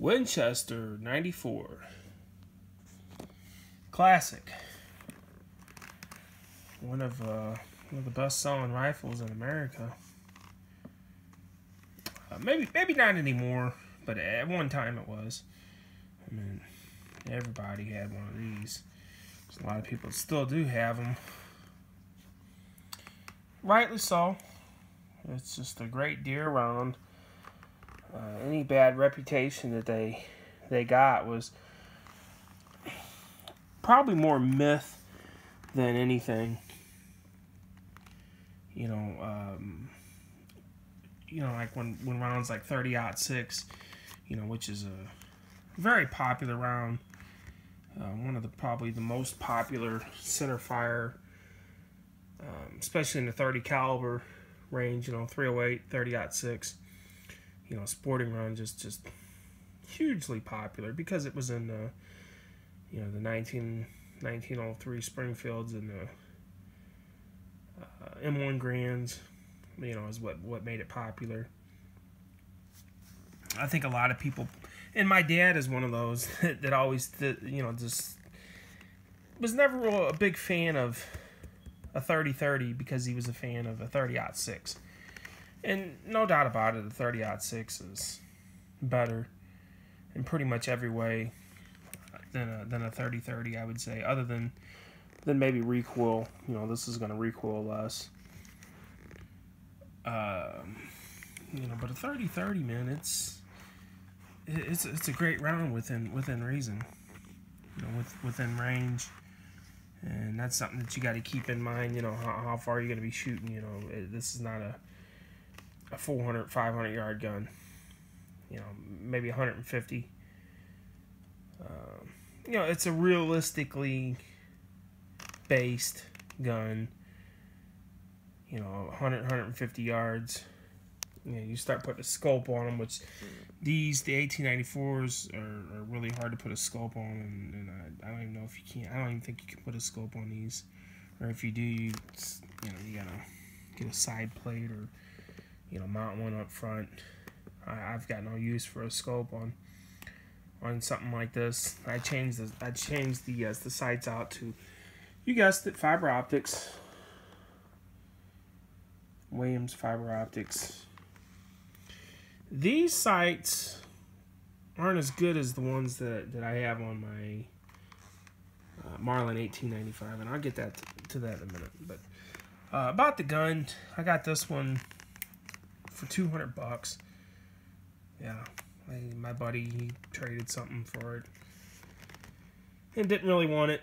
Winchester 94. Classic. One of the best selling rifles in America. Maybe not anymore, but at one time it was. I mean, everybody had one of these. There's a lot of people that still do have them. Rightly so. It's just a great deer round. Any bad reputation that they got was probably more myth than anything. You know, like when rounds like 30-06, which is a very popular round, one of the probably the most popular center fire, especially in the 30 caliber range. 308, 30-06. Sporting round just hugely popular because it was in the 1903 Springfields and the M1 Grands, is what made it popular. I think a lot of people, and my dad is one of those that always, just was never a big fan of a 30-30 because he was a fan of a 30-06. And no doubt about it, the 30-06 is better in pretty much every way than a 30-30, I would say, other than maybe recoil. This is going to recoil less. But a 30-30, man, it's a great round within reason, within range, and that's something that you got to keep in mind. How far you're going to be shooting. This is not a 400, 500 yard gun. Maybe 150. It's a realistically based gun. 100, 150 yards. You start putting a scope on them, which the 1894s are really hard to put a scope on, and I don't even know if you can. I don't even think you can put a scope on these, or if you do, you gotta get a side plate or mount one up front. I've got no use for a scope on something like this. I changed the sights out to, you guessed it, fiber optics. Williams fiber optics. These sights aren't as good as the ones that I have on my Marlin 1895, and I'll get to that in a minute. But about the gun, I got this one for $200. Yeah, my buddy, he traded something for it and didn't really want it.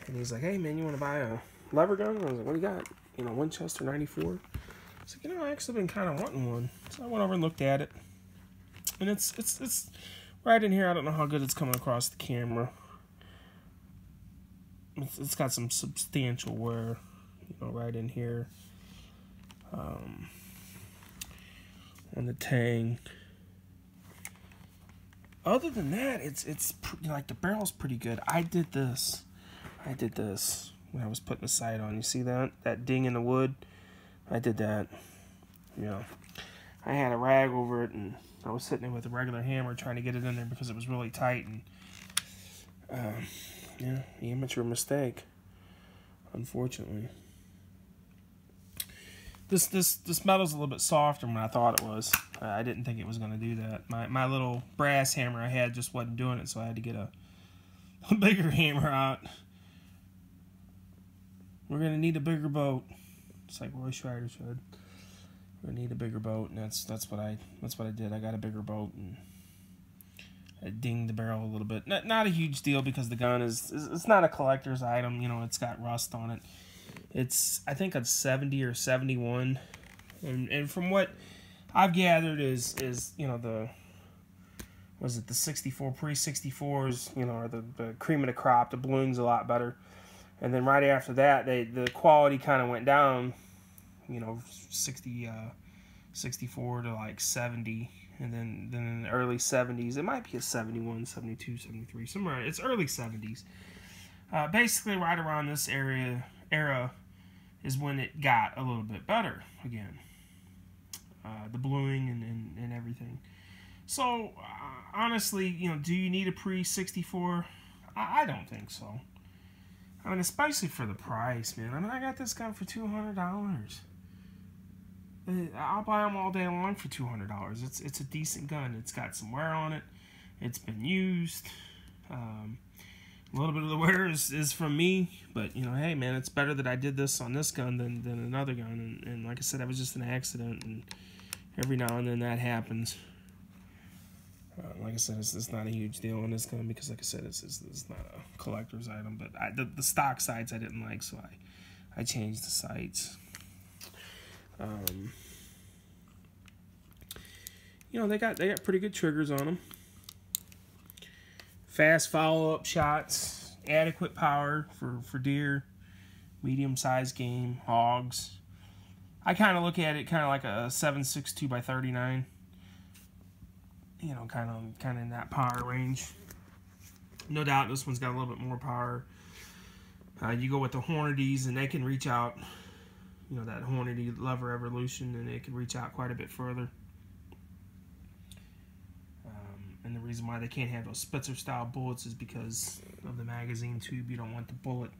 And he's like, "Hey man, you want to buy a lever gun?" And I was like, "What do you got?" Winchester 94. I was like, I actually been kind of wanting one. So I went over and looked at it, and it's right in here. I don't know how good it's coming across the camera. It's got some substantial wear, right in here. On the tang. Other than that, it's like the barrel's pretty good. I did this when I was putting the sight on. You see that ding in the wood? I did that. I had a rag over it, and I was sitting there with a regular hammer trying to get it in there because it was really tight. And yeah, amateur mistake, unfortunately. This metal's a little bit softer than I thought it was. I didn't think it was going to do that. My little brass hammer I had just wasn't doing it, so I had to get a bigger hammer out. We're going to need a bigger boat. It's like Roy Schreider said. We're going to need a bigger boat, and that's what I did. I got a bigger boat, and I dinged the barrel a little bit. Not a huge deal because the gun it's not a collector's item. It's got rust on it. I think it's 70 or 71, and from what I've gathered is the 64 pre-64s, are the cream of the crop. The bluing's a lot better, and then right after that the quality kind of went down, 64 to like 70, and then in the early 70s it might be a 71, 72, 73, somewhere. It's early 70s. Basically right around this era is when it got a little bit better again. The bluing and everything. So, honestly, you know, do you need a pre-64? I don't think so. I mean, especially for the price, man. I mean, I got this gun for $200. I'll buy them all day long for $200. It's a decent gun. It's got some wear on it. It's been used. A little bit of the wear is from me, but, you know, hey, man, it's better that I did this on this gun than another gun. And like I said, that was just an accident, and every now and then that happens. Like I said, it's not a huge deal on this gun because, like I said, it's not a collector's item. But the stock sights I didn't like, so I changed the sights. You know, they got pretty good triggers on them. Fast follow-up shots, adequate power for deer, medium-sized game, hogs. I kind of look at it kind of like a 7.62 by 39. You know, kind of in that power range. No doubt this one's got a little bit more power. You go with the Hornady's, and they can reach out. You know, that Hornady Lever Evolution, and it can reach out quite a bit further. And the reason why they can't have those Spitzer-style bullets is because of the magazine tube. You don't want the bullet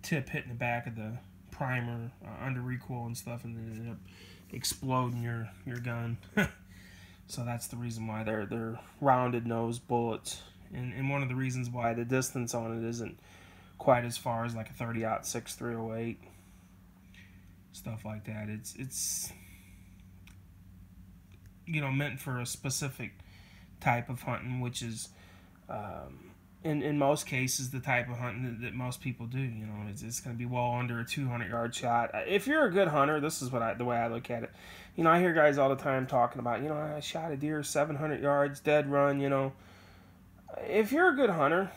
tip hitting the back of the primer under recoil and stuff, and then end up exploding your gun. So that's the reason why they're rounded nose bullets, and one of the reasons why the distance on it isn't quite as far as like a 30-06 308, stuff like that. It's you know, meant for a specific type of hunting, which is in most cases the type of hunting that most people do. You know, it's going to be well under a 200-yard shot. If you're a good hunter, this is the way I look at it. You know, I hear guys all the time talking about, you know, I shot a deer 700 yards, dead run, you know. If you're a good hunter,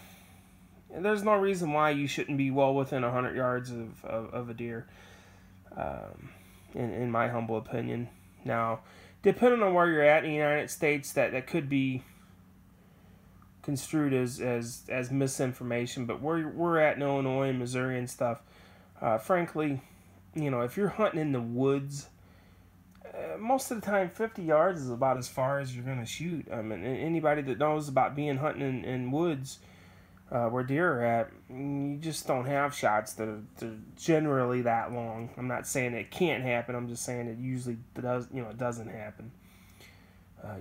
there's no reason why you shouldn't be well within 100 yards of a deer, in my humble opinion. Now, depending on where you're at in the United States, that could be construed as misinformation, but where we're at in Illinois and Missouri and stuff, frankly, you know, if you're hunting in the woods, most of the time 50 yards is about as far as you're going to shoot. I mean, anybody that knows about being hunting in woods where deer are at, you just don't have shots that are generally that long. I'm not saying it can't happen. I'm just saying it usually does. You know, it doesn't happen.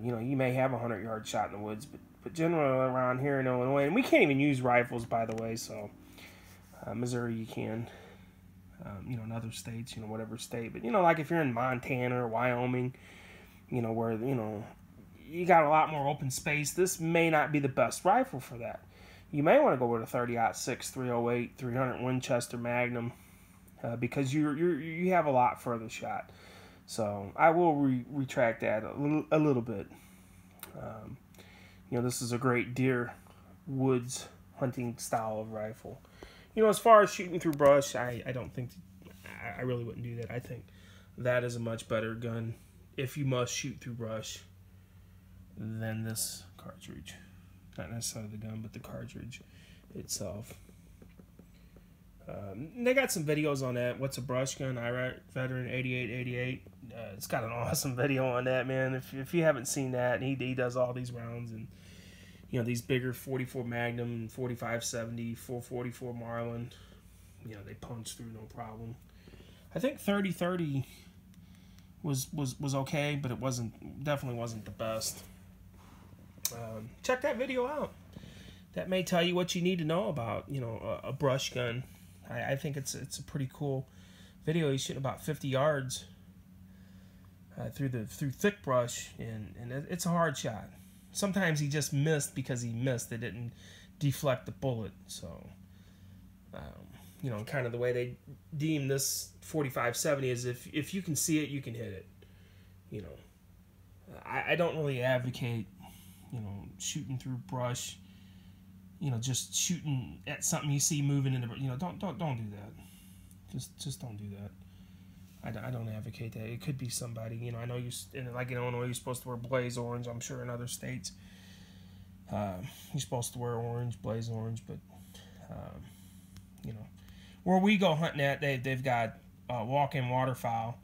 You know, you may have a 100-yard shot in the woods, but generally around here in Illinois, and we can't even use rifles, by the way. So Missouri, you can. You know, in other states, you know, whatever state. But, you know, like if you're in Montana or Wyoming, you know, where, you know, you got a lot more open space, this may not be the best rifle for that. You may want to go with a 30-06, 308, 300 Winchester Magnum because you have a lot further shot. So I will retract that a little bit. You know, this is a great deer woods hunting style of rifle. You know, as far as shooting through brush, I don't think, I really wouldn't do that. I think that is a much better gun if you must shoot through brush than this cartridge. Not necessarily the gun, but the cartridge itself. They got some videos on that. What's a brush gun? Iraq Veteran 8888. It's got an awesome video on that, man. If you haven't seen that, and he does all these rounds, and you know, these bigger 44 Magnum, 4570, 444 Marlin, you know, they punch through no problem. I think 30-30 was okay, but it definitely wasn't the best. Check that video out. That may tell you what you need to know about, you know, a brush gun. I think it's a pretty cool video. He's shooting about 50 yards through thick brush, and it's a hard shot. Sometimes he just missed because he missed. It didn't deflect the bullet. So, you know, kind of the way they deem this 4570 is if you can see it, you can hit it. You know, I don't really advocate, you know, shooting through brush. You know, just shooting at something you see moving in the, you know, don't do that. Just don't do that. I don't advocate that. It could be somebody, you know. I know like in Illinois, you're supposed to wear blaze orange. I'm sure in other states, you're supposed to wear orange, blaze orange. But you know, where we go hunting at, they've got walk-in waterfowl,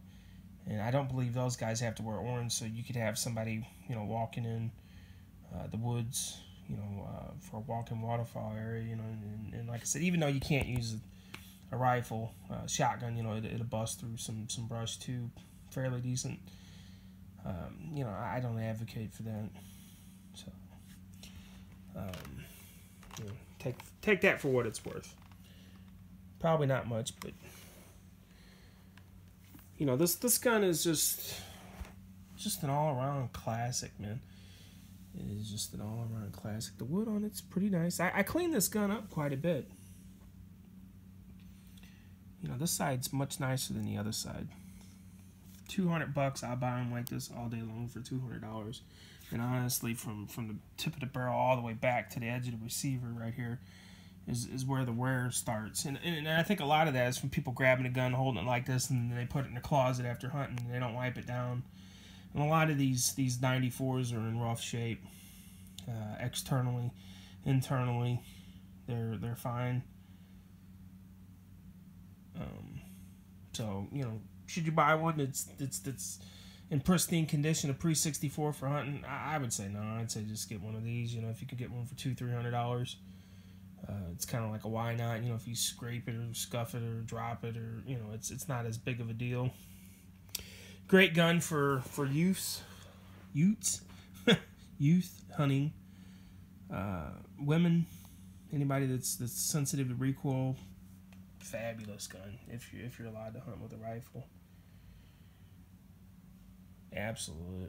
and I don't believe those guys have to wear orange. So you could have somebody, you know, walking in the woods, for a walk-in waterfowl area, and like I said, even though you can't use a rifle, shotgun, it'll bust through some brush too, fairly decent. I don't advocate for that. So, take that for what it's worth. Probably not much, but this gun is just an all-around classic, man. It is just an all-around classic. The wood on it's pretty nice. I cleaned this gun up quite a bit. This side's much nicer than the other side. $200, I'll buy them like this all day long for $200. And honestly, from the tip of the barrel all the way back to the edge of the receiver right here is where the wear starts. And I think a lot of that is from people grabbing a gun, holding it like this, and then they put it in the closet after hunting, and they don't wipe it down. And a lot of these 94s are in rough shape, externally, internally, they're fine. So should you buy one that's in pristine condition, a pre-64 for hunting? I would say no. I'd say just get one of these. If you could get one for $200-300, it's kind of like a why not. If you scrape it or scuff it or drop it, or it's not as big of a deal. Great gun for youths, youth hunting, women, anybody that's sensitive to recoil. Fabulous gun if you're allowed to hunt with a rifle. Absolutely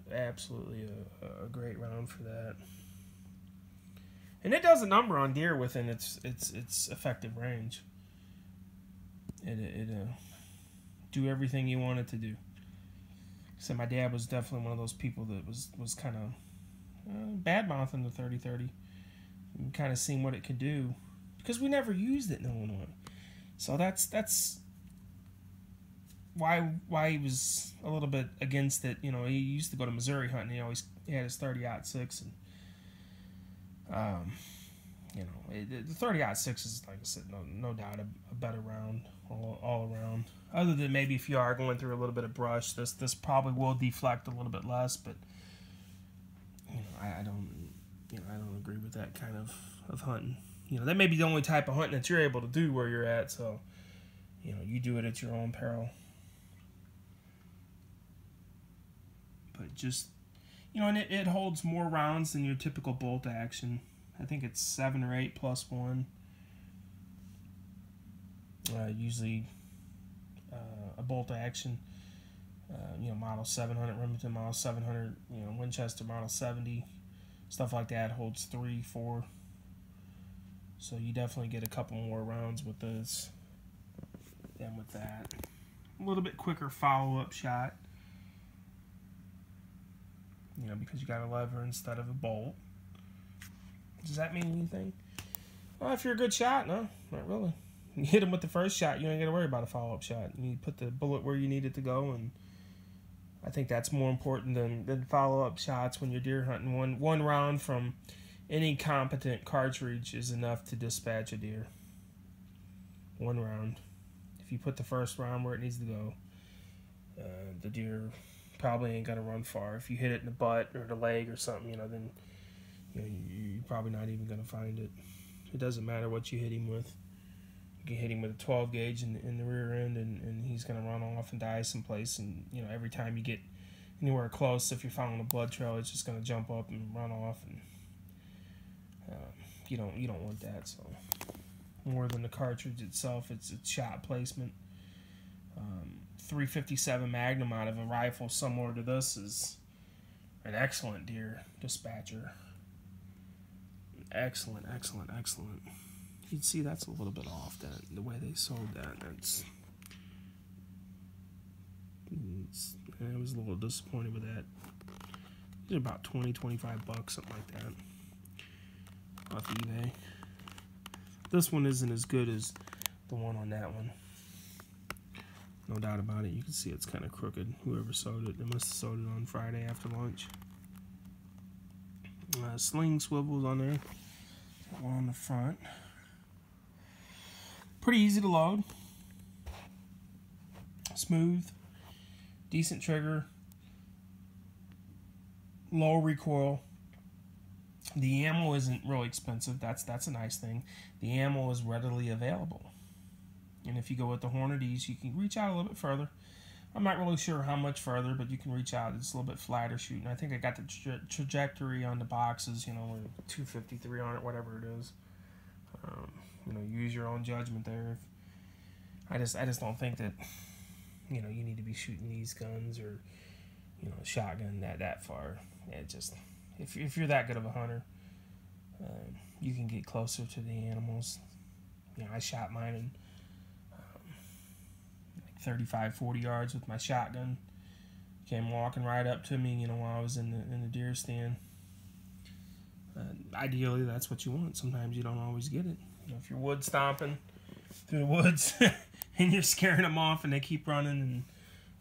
a great round for that. And it does a number on deer within its effective range. It do everything you want it to do. So my dad was definitely one of those people that was kind of bad-mouthing the 30-30 and kind of seeing what it could do, because we never used it in Illinois. So that's why he was a little bit against it. He used to go to Missouri hunting. He had his 30-06, and the 30-06 is, like I said, no doubt a better round all around. Other than maybe if you are going through a little bit of brush, this probably will deflect a little bit less. But I don't agree with that kind of hunting. That may be the only type of hunting that you're able to do where you're at. So you do it at your own peril. But just and it holds more rounds than your typical bolt action. I think it's 7 or 8 plus 1. Usually a bolt action, model 700 Remington, model 700, Winchester model 70, stuff like that holds 3, 4. So you definitely get a couple more rounds with this than with that. A little bit quicker follow-up shot, because you got a lever instead of a bolt. Does that mean anything? Well, if you're a good shot, no, not really. You hit them with the first shot, you ain't got to worry about a follow-up shot. You put the bullet where you need it to go, and I think that's more important than follow-up shots when you're deer hunting. One round from any competent cartridge is enough to dispatch a deer. One round. If you put the first round where it needs to go, the deer probably ain't going to run far. If you hit it in the butt or the leg or something, then you're probably not even going to find it. It doesn't matter what you hit him with. You can hit him with a 12 gauge in the rear end, and he's going to run off and die someplace. And every time you get anywhere close, if you're following a blood trail, it's just going to jump up and run off. And you don't want that. So more than the cartridge itself, it's shot placement. 357 Magnum out of a rifle similar to this is an excellent deer dispatcher. Excellent. You'd see that's a little bit off, the way they sold that. I was a little disappointed with that. They're about $20-25, something like that, off eBay. This one isn't as good as the one on that one. No doubt about it. You can see it's kind of crooked. Whoever sewed it, they must have sewed it on Friday after lunch. Sling swivels on there. Got one on the front. Pretty easy to load. Smooth. Decent trigger. Low recoil. The ammo isn't really expensive. That's a nice thing. The ammo is readily available. And if you go with the Hornadies, you can reach out a little bit further. I'm not really sure how much further, but you can reach out. It's a little bit flatter shooting. I think I got the trajectory on the boxes, 250, 300, whatever it is. Use your own judgment there. I just don't think that, you need to be shooting these guns or, a shotgun that far. It just, if you're that good of a hunter, you can get closer to the animals. I shot mine in 35, 40 yards with my shotgun. Came walking right up to me, while I was in the deer stand. Ideally, that's what you want. Sometimes you don't always get it. If you're wood stomping through the woods and you're scaring them off and they keep running, and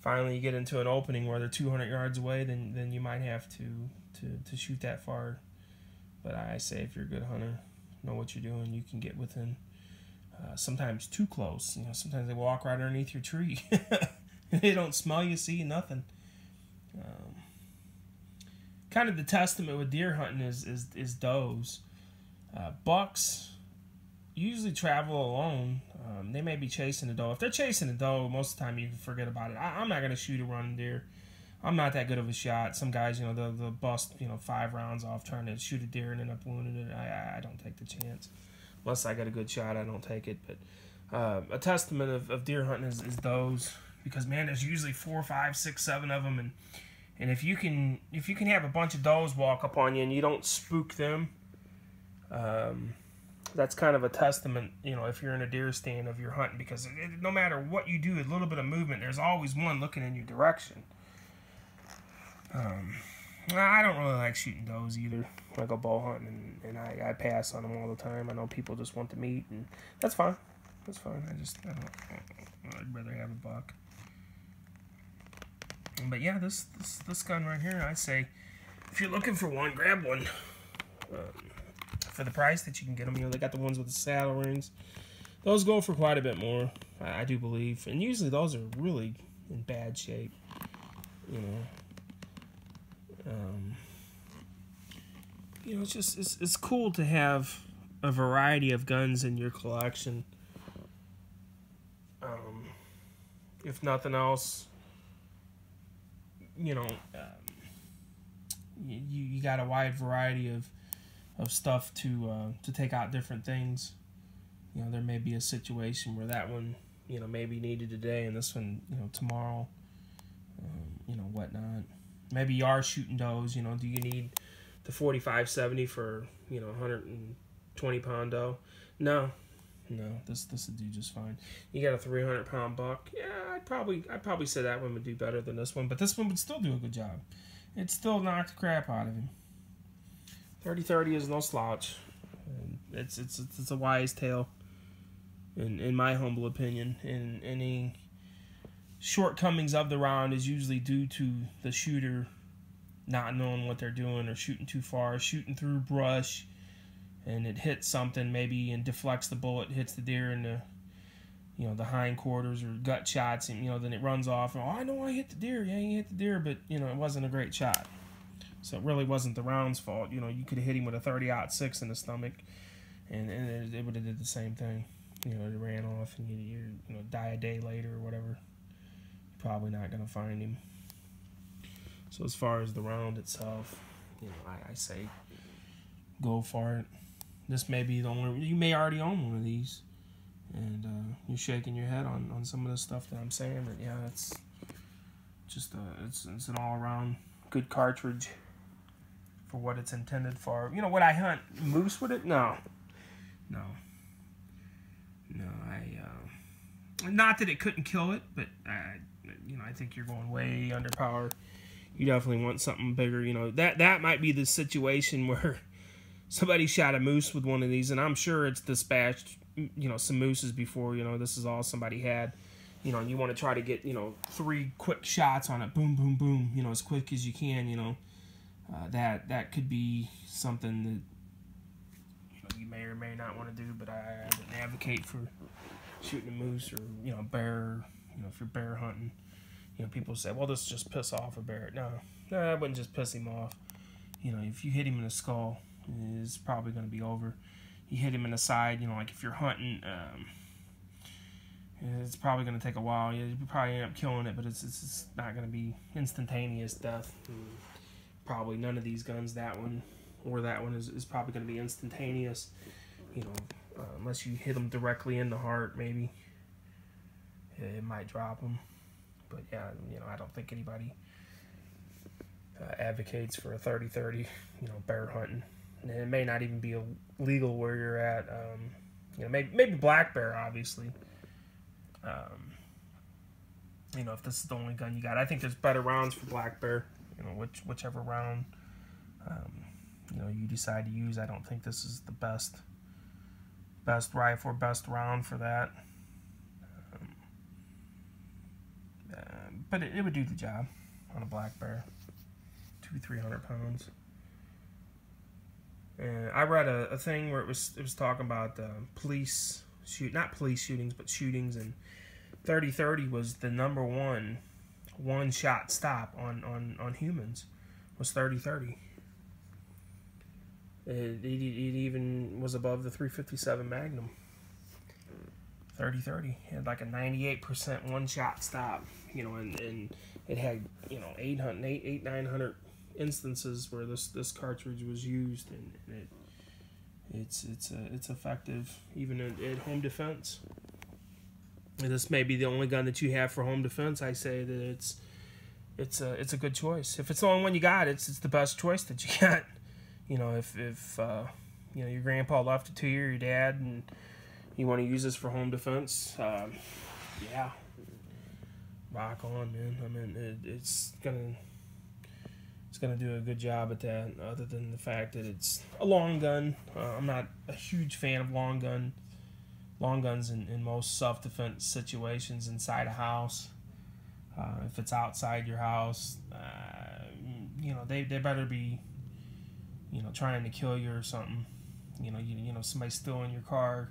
finally you get into an opening where they're 200 yards away, then you might have to shoot that far. But I say if you're a good hunter, know what you're doing, you can get within. Sometimes too close. Sometimes they walk right underneath your tree. They don't smell you, see nothing. Kind of the testament with deer hunting is does. Bucks usually travel alone. They may be chasing a doe. If they're chasing a doe, most of the time you can forget about it. I'm not going to shoot a running deer. I'm not that good of a shot. Some guys, they'll bust 5 rounds off trying to shoot a deer and end up wounding it. I don't take the chance. Unless I get a good shot, I don't take it. But a testament of deer hunting is does, because man, there's usually 4, 5, 6, 7 of them, and if you can have a bunch of does walk up on you and you don't spook them, that's kind of a testament, if you're in a deer stand of your hunting, because no matter what you do, a little bit of movement, there's always one looking in your direction. I don't really like shooting does either. I go bow hunting, and I pass on them all the time. I know people just want the meat, and that's fine. That's fine. I'd rather have a buck. But yeah, this gun right here, I'd say, if you're looking for one, grab one. For the price that you can get them, they got the ones with the saddle rings. Those go for quite a bit more, I do believe. And usually those are really in bad shape, it's cool to have a variety of guns in your collection. If nothing else, you got a wide variety of stuff to take out different things. There may be a situation where that one, may be needed today, and this one, tomorrow, whatnot. Maybe you are shooting does, do you need the 45-70 for, 120-pound doe? No, this would do just fine. You got a 300-pound buck? Yeah, I'd probably say that one would do better than this one, but this one would still do a good job. It still knocked the crap out of him. 30-30 is no slouch. It's a wise tale, in my humble opinion. And any shortcomings of the round is usually due to the shooter not knowing what they're doing, or shooting too far, shooting through brush, and it hits something maybe and deflects the bullet, hits the deer in the hindquarters or gut shots, and then it runs off. And, I know I hit the deer. Yeah, you hit the deer, but it wasn't a great shot. So it really wasn't the round's fault. You could have hit him with a 30-06 in the stomach, and it would have did the same thing. It ran off, and you die a day later or whatever. You're probably not going to find him. So as far as the round itself, I say go for it. This may be the only. You may already own one of these, and you're shaking your head on some of the stuff that I'm saying. But yeah, it's just it's an all-around good cartridge for what it's intended for. Would I hunt moose with it? No. Not that it couldn't kill it, but I think you're going way underpowered. You definitely want something bigger. That might be the situation where somebody shot a moose with one of these, and I'm sure it's dispatched, some mooses before. This is all somebody had. And you want to try to get, 3 quick shots on it, boom, boom, boom, as quick as you can. That could be something that you may or may not want to do, but I wouldn't advocate for shooting a moose or bear. If you're bear hunting, people say, well, this just piss off a bear. No, I wouldn't just piss him off. If you hit him in the skull, is probably going to be over. You hit him in the side, you know, like if you're hunting, it's probably going to take a while. You probably end up killing it, but it's not going to be instantaneous death. Probably none of these guns, that one or that one, is probably going to be instantaneous. You know, unless you hit them directly in the heart, maybe it might drop them. But yeah, you know, I don't think anybody advocates for a 30-30, you know, bear hunting. And it may not even be illegal where you're at. You know, maybe black bear, obviously. You know, if this is the only gun you got, I think there's better rounds for black bear. You know, whichever round you know you decide to use. I don't think this is the best rifle or best round for that. But it would do the job on a black bear. 200-300 pounds. And I read a thing where it was talking about not police shootings, but shootings, and 30-30 was the number one shot stop on humans, was 30-30. It even was above the 357 Magnum. 30-30 had like a 98% one shot stop, you know, and it had, you know, 900 instances where this cartridge was used, and it's effective even at home defense. And this may be the only gun that you have for home defense. I say that it's a good choice. If it's the only one you got, it's the best choice that you got. You know, if you know, your grandpa left it to you, or your dad, and you want to use this for home defense, yeah, rock on, man. I mean, it's gonna do a good job at that. Other than the fact that it's a long gun, I'm not a huge fan of long guns in most self-defense situations inside a house. If it's outside your house, you know, they better be, you know, trying to kill you or something. You know, somebody stealing your car.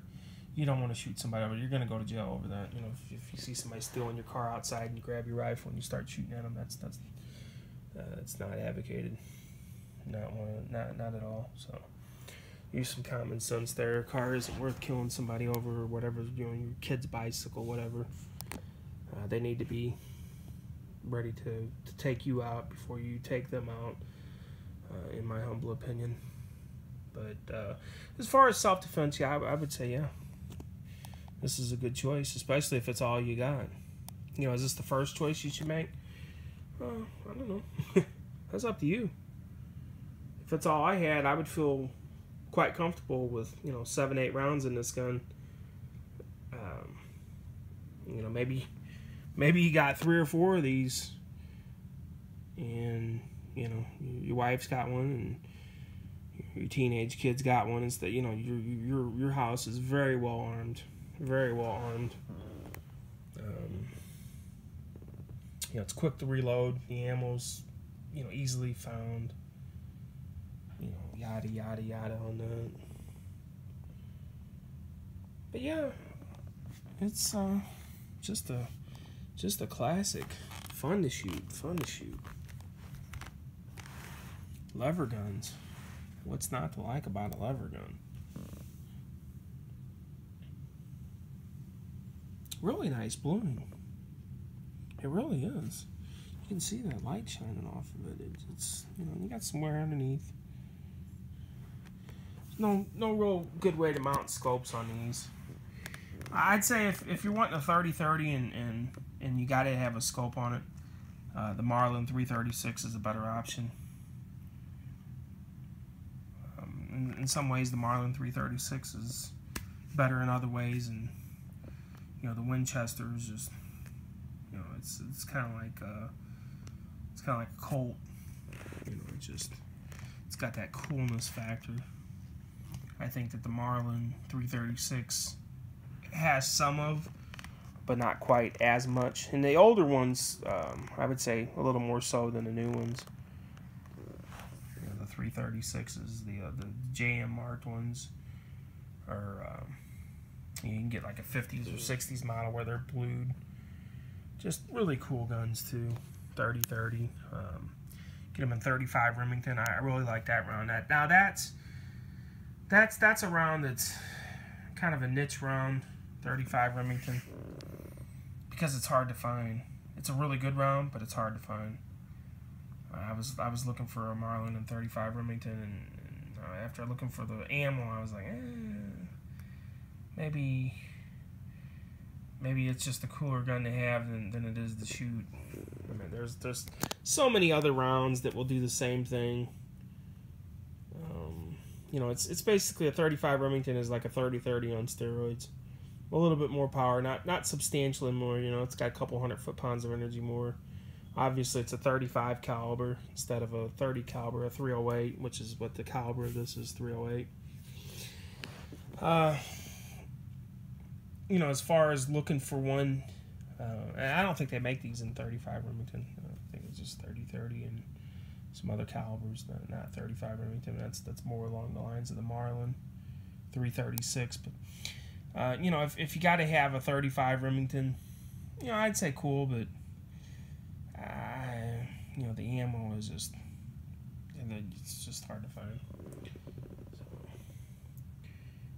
You don't want to shoot somebody over. You're going to go to jail over that. You know, if you see somebody stealing your car outside and you grab your rifle and you start shooting at them, that's not advocated. Not at all. So use some common sense there. A car isn't worth killing somebody over, or whatever. You know, your kid's bicycle, whatever. They need to be ready to take you out before you take them out, in my humble opinion. But as far as self-defense, yeah, I would say, yeah, this is a good choice, especially if it's all you got. You know, is this the first choice you should make? I don't know. That's up to you. If it's all I had, I would feel quite comfortable with, you know, 7-8 rounds in this gun. You know, maybe you got 3 or 4 of these, and you know, your wife's got one, and your teenage kids got one. Instead, you know, your house is very well armed, very well armed. You know, it's quick to reload. The ammo's, you know, easily found. You know, yada yada yada on that. But yeah, it's just a classic. Fun to shoot. Lever guns. What's not to like about a lever gun? Really nice bluing. It really is. You can see that light shining off of it. It's you know, you got some wear underneath. No real good way to mount scopes on these. I'd say if you're wanting a 30-30 and you got to have a scope on it, the Marlin 336 is a better option. In some ways, the Marlin 336 is better in other ways, and you know, the Winchester is just, you know, it's kind of like a Colt. You know, it's got that coolness factor. I think that the Marlin 336 has some of, but not quite as much. And the older ones, I would say a little more so than the new ones. You know, the 336s, the JM marked ones, or you can get like a 50s or 60s model where they're blued. Just really cool guns too. 30-30. Get them in 35 Remington. I really like that round. Now that's that's a round that's kind of a niche round, 35 Remington, because it's hard to find. It's a really good round, but it's hard to find. I was looking for a Marlin and 35 Remington, and after looking for the ammo, I was like, maybe it's just a cooler gun to have than it is to shoot. I mean, there's so many other rounds that will do the same thing. You know, it's basically a 35 Remington is like a 30-30 on steroids. A little bit more power, not substantially more. You know, it's got a couple 100 foot-pounds of energy more. Obviously, it's a 35 caliber instead of a 30 caliber, a 308, which is what the caliber of this is, 308. You know, as far as looking for one, I don't think they make these in 35 Remington. I think it's just 30-30 and some other calibers, not 35 Remington. That's more along the lines of the Marlin 336. But you know, if you got to have a 35 Remington, you know, I'd say cool, but you know, the ammo is just, it's just hard to find. So,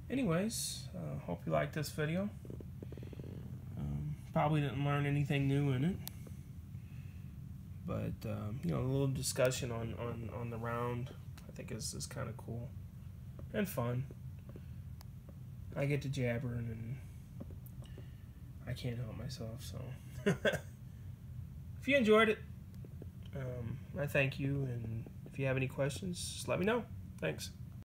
anyways, hope you liked this video. Probably didn't learn anything new in it, but you know, a little discussion on the round I think is kind of cool and fun. I get to jabbering and I can't help myself, so if you enjoyed it, I thank you, and if you have any questions, just let me know. Thanks.